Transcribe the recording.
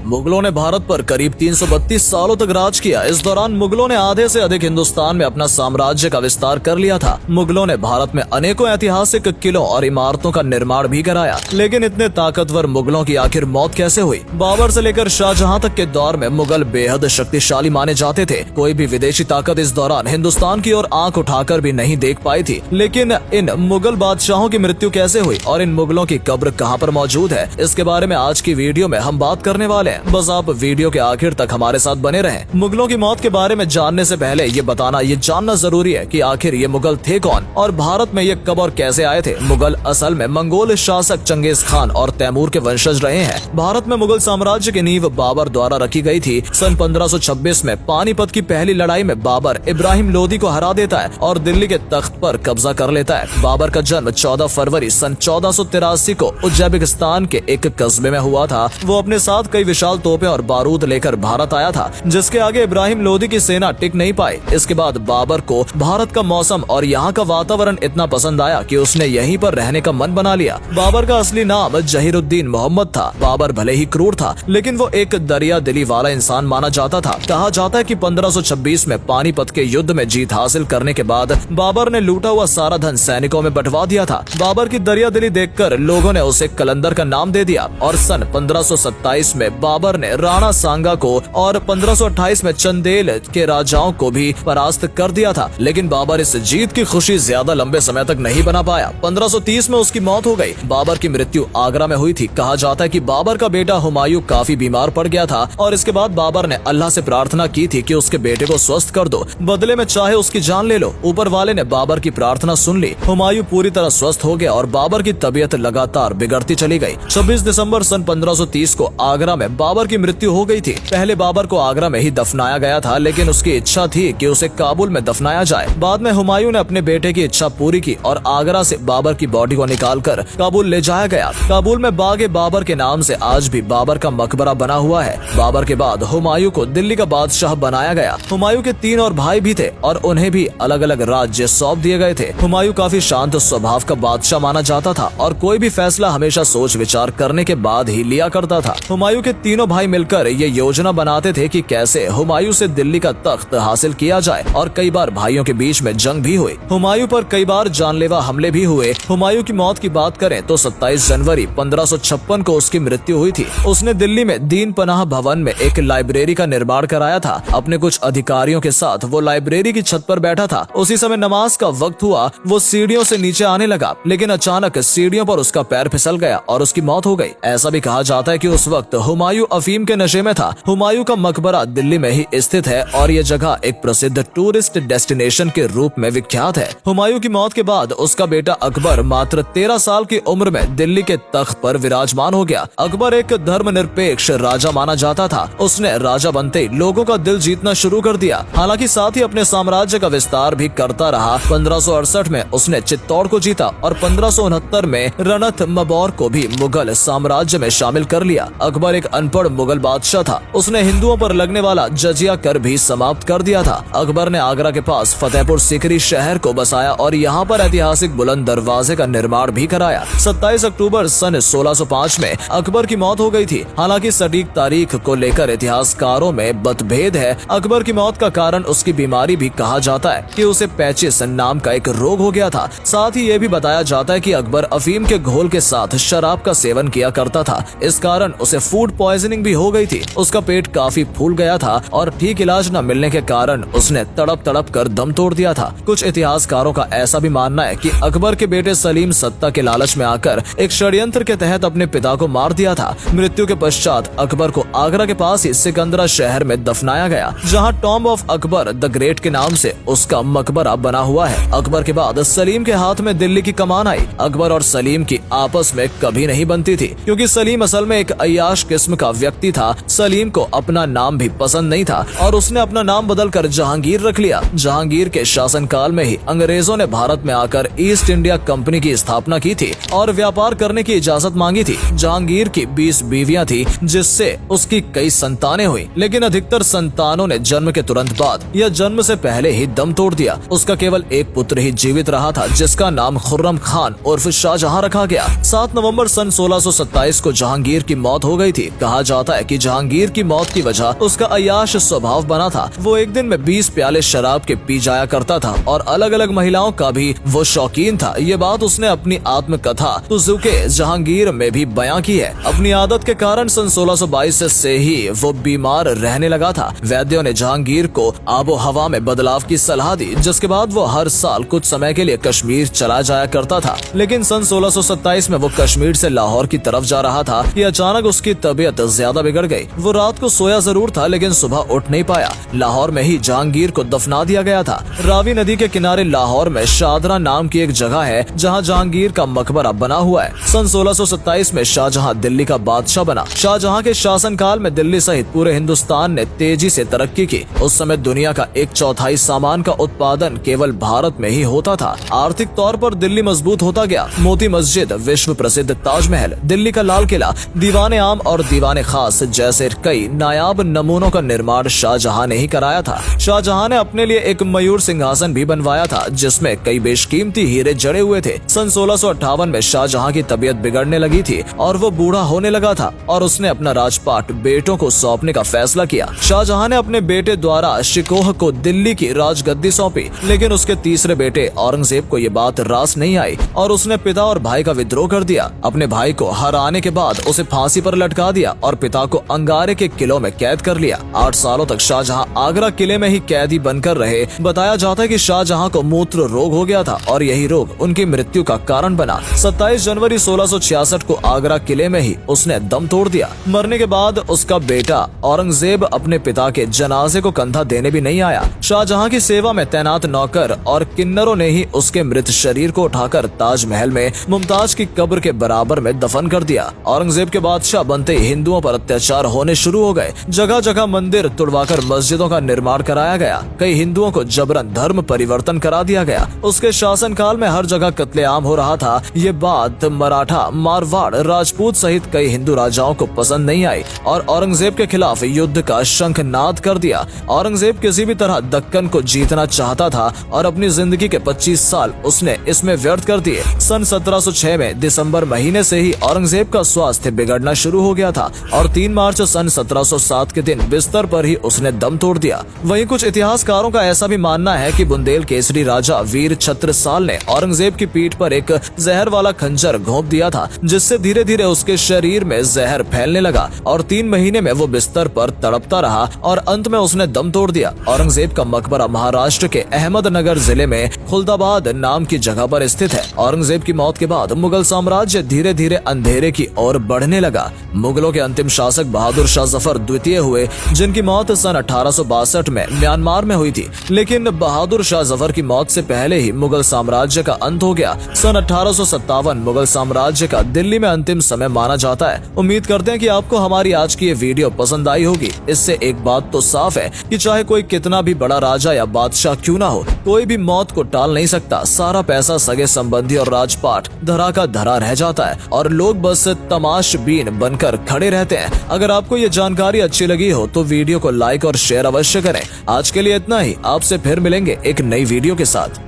मुगलों ने भारत पर करीब 332 सालों तक राज किया। इस दौरान मुगलों ने आधे से अधिक हिंदुस्तान में अपना साम्राज्य का विस्तार कर लिया था। मुगलों ने भारत में अनेकों ऐतिहासिक किलों और इमारतों का निर्माण भी कराया। लेकिन इतने ताकतवर मुगलों की आखिर मौत कैसे हुई? बाबर से लेकर शाहजहां तक के दौर में मुगल बेहद शक्तिशाली माने जाते थे। कोई भी विदेशी ताकत इस दौरान हिंदुस्तान की ओर आंख उठाकर भी नहीं देख पाई थी। लेकिन इन मुगल बादशाहों की मृत्यु कैसे हुई और इन मुगलों की कब्र कहां पर मौजूद है, इसके बारे में आज की वीडियो में हम बात करने वाले हैं। बस आप वीडियो के आखिर तक हमारे साथ बने रहें। मुगलों की मौत के बारे में जानने से पहले ये जानना जरूरी है कि आखिर ये मुगल थे कौन और भारत में ये कब और कैसे आए थे। मुगल असल में मंगोल शासक चंगेज खान और तैमूर के वंशज रहे हैं। भारत में मुगल साम्राज्य की नींव बाबर द्वारा रखी गई थी। सन 1526 में पानीपत की पहली लड़ाई में बाबर इब्राहिम लोदी को हरा देता है और दिल्ली के तख्त पर कब्जा कर लेता है। बाबर का जन्म 14 फरवरी सन 1483 को उज्बेकिस्तान के एक कस्बे में हुआ था। वो अपने साथ कई विशाल तोपें और बारूद लेकर भारत आया था, जिसके आगे इब्राहिम लोदी की सेना टिक नहीं पाई। इसके बाद बाबर को भारत का मौसम और यहाँ का वातावरण इतना पसंद आया कि उसने यहीं पर रहने का मन बना लिया। बाबर का असली नाम जहीरुद्दीन मोहम्मद था। बाबर भले ही क्रूर था, लेकिन वो एक दरिया दिली वाला इंसान माना जाता था। कहा जाता है कि 1526 में पानीपत के युद्ध में जीत हासिल करने के बाद बाबर ने लूटा हुआ सारा धन सैनिकों में बंटवा दिया था। बाबर की दरिया दिली देखकर लोगों ने उसे कलंदर का नाम दे दिया और सन 1527 में बाबर ने राणा सांगा को और 1528 में चंदेल के राजाओं को भी परास्त कर दिया था। लेकिन बाबर इस जीत की खुशी ज्यादा लंबे समय तक नहीं बना पाया। 1530 में उसकी मौत हो गई। बाबर की मृत्यु आगरा में हुई थी। कहा जाता है कि बाबर का बेटा हुमायूं काफी बीमार पड़ गया था और इसके बाद बाबर ने अल्लाह से प्रार्थना की थी कि उसके बेटे को स्वस्थ कर दो, बदले में चाहे उसकी जान ले लो। ऊपर वाले ने बाबर की प्रार्थना सुन ली। हुमायूं पूरी तरह स्वस्थ हो गया और बाबर की तबीयत लगातार बिगड़ती चली गई। 26 दिसंबर सन 1530 को आगरा में बाबर की मृत्यु हो गई थी। पहले बाबर को आगरा में ही दफनाया गया था, लेकिन उसकी इच्छा थी कि उसे काबुल में दफनाया जाए। बाद में हुमायूं ने अपने बेटे की इच्छा पूरी की और आगरा से बाबर की बॉडी को निकालकर काबुल ले जाया गया। काबुल में बागे बाबर के नाम से आज भी बाबर का मकबरा बना हुआ है। बाबर के बाद हुमायूं को दिल्ली का बादशाह बनाया गया। हुमायूं के 3 और भाई भी थे और उन्हें भी अलग अलग राज्य सौंप दिए गए थे। हुमायूं काफी शांत स्वभाव का बादशाह माना जाता था और कोई भी फैसला हमेशा सोच विचार करने के बाद ही लिया करता था। हुमायूं के तीनों भाई मिलकर ये योजना बनाते थे कि कैसे हुमायूं से दिल्ली का तख्त हासिल किया जाए और कई बार भाइयों के बीच में जंग भी हुई। हुमायूं पर कई बार जानलेवा हमले भी हुए। हुमायूं की मौत की बात करें तो 27 जनवरी 1556 को उसकी मृत्यु हुई थी। उसने दिल्ली में दीन पनाह भवन में एक लाइब्रेरी का निर्माण कराया था। अपने कुछ अधिकारियों के साथ वो लाइब्रेरी की छत पर बैठा था। उसी समय नमाज का वक्त हुआ। वो सीढ़ियों से नीचे आने लगा, लेकिन अचानक सीढ़ियों पर उसका पैर फिसल गया और उसकी मौत हो गई। ऐसा भी कहा जाता है कि उस वक्त हुमायूं अफीम के नशे में था। हुमायूं का मकबरा दिल्ली में ही स्थित है और ये जगह एक प्रसिद्ध टूरिस्ट डेस्टिनेशन के रूप में विख्यात है। हुमायूं की मौत के बाद उसका बेटा अकबर मात्र 13 साल की उम्र में दिल्ली के तख्त पर विराजमान हो गया। अकबर एक धर्मनिरपेक्ष राजा माना जाता था। उसने राजा बनते ही लोगों का दिल जीतना शुरू कर दिया। हालांकि साथ ही अपने साम्राज्य का विस्तार भी करता रहा। 1568 में उसने चित्तौड़ को जीता और 1569 में रणथ मबौर को भी मुगल साम्राज्य में शामिल कर लिया। अकबर एक अनपढ़ मुगल बादशाह था। उसने हिंदुओं पर लगने वाला जजिया कर भी समाप्त कर दिया था। अकबर ने आगरा के पास फतेहपुर सीकरी शहर को बसाया और यहाँ पर ऐतिहासिक बुलंद दरवाजे का निर्माण भी कराया। 27 अक्टूबर सन 1605 में अकबर की मौत हो गई थी। हालांकि सटीक तारीख को लेकर इतिहासकारों में मतभेद है। अकबर की मौत का कारण उसकी बीमारी भी कहा जाता है कि उसे पैचिस नाम का एक रोग हो गया था। साथ ही ये भी बताया जाता है कि अकबर अफीम के घोल के साथ शराब का सेवन किया करता था। इस कारण उसे फूड पॉइजनिंग भी हो गई थी। उसका पेट काफी फूल गया था और ठीक इलाज न मिलने के कारण उसने तड़प तड़प कर दम तोड़ दिया था। कुछ इतिहासकारों का ऐसा भी मानना है कि अकबर के बेटे सलीम सत्ता के लालच में आकर एक षड्यंत्र के तहत अपने पिता को मार दिया था। मृत्यु के पश्चात अकबर को आगरा के पास ही सिकंदरा शहर में दफनाया गया, जहां tomb of Akbar the great के नाम से उसका मकबरा बना हुआ है। अकबर के बाद सलीम के हाथ में दिल्ली की कमान आई। अकबर और सलीम की आपस में कभी नहीं बनती थी, क्योंकि सलीम असल में एक अय्याश किस्म का व्यक्ति था। सलीम को अपना नाम भी पसंद नहीं था और उसने अपना नाम बदलकर जहांगीर रख लिया। जहांगीर के शासनकाल में ही अंग्रेजों ने भारत में आकर ईस्ट इंडिया कंपनी की स्थापना की थी और व्यापार करने की इजाजत मांगी थी। जहांगीर की 20 बीवियां थी, जिससे उसकी कई संतानें हुई, लेकिन अधिकतर संतानों ने जन्म के तुरंत बाद या जन्म से पहले ही दम तोड़ दिया। उसका केवल एक पुत्र ही जीवित रहा था, जिसका नाम खुर्रम खान उर्फ शाहजहां रखा गया। 7 नवंबर सन 1627 को जहांगीर की मौत हो गई थी। कहा कहा जाता है कि जहांगीर की मौत की वजह उसका अय्याश स्वभाव बना था। वो एक दिन में 20 प्याले शराब के पी जाया करता था और अलग अलग महिलाओं का भी वो शौकीन था। ये बात उसने अपनी आत्मकथा तुजुके जहांगीर में भी बयां की है। अपनी आदत के कारण सन 1622 से ही वो बीमार रहने लगा था। वैद्यों ने जहांगीर को आबो हवा में बदलाव की सलाह दी, जिसके बाद वो हर साल कुछ समय के लिए कश्मीर चला जाया करता था। लेकिन सन 1627 में वो कश्मीर से लाहौर की तरफ जा रहा था कि अचानक उसकी तबीयत ज्यादा बिगड़ गई। वो रात को सोया जरूर था लेकिन सुबह उठ नहीं पाया। लाहौर में ही जहांगीर को दफना दिया गया था। रावी नदी के किनारे लाहौर में शादरा नाम की एक जगह है जहां जहांगीर का मकबरा बना हुआ है। सन 1627 में शाहजहां दिल्ली का बादशाह बना। शाहजहां के शासनकाल में दिल्ली सहित पूरे हिंदुस्तान ने तेजी से तरक्की की। उस समय दुनिया का 1/4 सामान का उत्पादन केवल भारत में ही होता था। आर्थिक तौर पर दिल्ली मजबूत होता गया। मोती मस्जिद, विश्व प्रसिद्ध ताजमहल, दिल्ली का लाल किला, दीवाने आम और दीवाने खास जैसे कई नायाब नमूनों का निर्माण शाहजहां ने ही कराया था। शाहजहां ने अपने लिए एक मयूर सिंहासन भी बनवाया था जिसमें कई बेशकीमती हीरे जड़े हुए थे। सन 1658 में शाहजहां की तबीयत बिगड़ने लगी थी और वो बूढ़ा होने लगा था और उसने अपना राजपाट बेटों को सौंपने का फैसला किया। शाहजहां ने अपने बेटे द्वारा शिकोह को दिल्ली की राजगद्दी सौंपी, लेकिन उसके तीसरे बेटे औरंगजेब को ये बात रास नहीं आई और उसने पिता और भाई का विद्रोह कर दिया। अपने भाई को हराने के बाद उसे फांसी पर लटका दिया और पिता को अंगारे के किलों में कैद कर लिया। 8 सालों तक शाहजहां आगरा किले में ही कैदी बनकर रहे। बताया जाता है कि शाहजहां को मूत्र रोग हो गया था और यही रोग उनकी मृत्यु का कारण बना। 27 जनवरी 1666 को आगरा किले में ही उसने दम तोड़ दिया। मरने के बाद उसका बेटा औरंगजेब अपने पिता के जनाजे को कंधा देने भी नहीं आया। शाहजहां की सेवा में तैनात नौकर और किन्नरों ने ही उसके मृत शरीर को उठाकर ताजमहल में मुमताज की कब्र के बराबर में दफन कर दिया। औरंगजेब के बादशाह बनते ही हिंदुओं पर अत्याचार होने शुरू हो गए। जगह जगह मंदिर तुड़वाकर मस्जिदों का निर्माण कराया गया। कई हिंदुओं को जबरन धर्म परिवर्तन करा दिया गया। उसके शासनकाल में हर जगह कत्लेआम हो रहा था। ये बात मराठा, मारवाड़, राजपूत सहित कई हिंदू राजाओं को पसंद नहीं आई और औरंगजेब के खिलाफ युद्ध का शंखनाद कर दिया। औरंगजेब किसी भी तरह दक्कन को जीतना चाहता था और अपनी जिंदगी के 25 साल उसने इसमें व्यर्थ कर दिए। सन 1706 में दिसंबर महीने से ही औरंगजेब का स्वास्थ्य बिगड़ना शुरू हो गया था और 3 मार्च सन 1707 के दिन बिस्तर पर ही उसने दम तोड़ दिया। वहीं कुछ इतिहासकारों का ऐसा भी मानना है कि बुंदेल केसरी राजा वीर छत्रसाल ने औरंगजेब की पीठ पर एक जहर वाला खंजर घोंप दिया था, जिससे धीरे धीरे उसके शरीर में जहर फैलने लगा और 3 महीने में वो बिस्तर पर तड़पता रहा और अंत में उसने दम तोड़ दिया। औरंगजेब का मकबरा महाराष्ट्र के अहमदनगर जिले में खुलदाबाद नाम की जगह पर स्थित है। औरंगजेब की मौत के बाद मुगल साम्राज्य धीरे धीरे अंधेरे की ओर बढ़ने लगा। मुगलों के अंतिम शासक बहादुर शाह जफर द्वितीय हुए, जिनकी मौत सन 1862 में म्यांमार में हुई थी। लेकिन बहादुर शाह जफर की मौत से पहले ही मुगल साम्राज्य का अंत हो गया। सन 1857 मुगल साम्राज्य का दिल्ली में अंतिम समय माना जाता है। उम्मीद करते हैं कि आपको हमारी आज की ये वीडियो पसंद आई होगी। इससे एक बात तो साफ है कि चाहे कोई कितना भी बड़ा राजा या बादशाह क्यों ना हो, कोई भी मौत को टाल नहीं सकता। सारा पैसा, सगे संबंधी और राजपाट धरा का धरा रह जाता है और लोग बस तमाशबीन बनकर खड़े रहते हैं। अगर आपको ये जानकारी अच्छी लगी हो तो वीडियो को लाइक और शेयर अवश्य करें। आज के लिए इतना ही। आपसे फिर मिलेंगे एक नई वीडियो के साथ।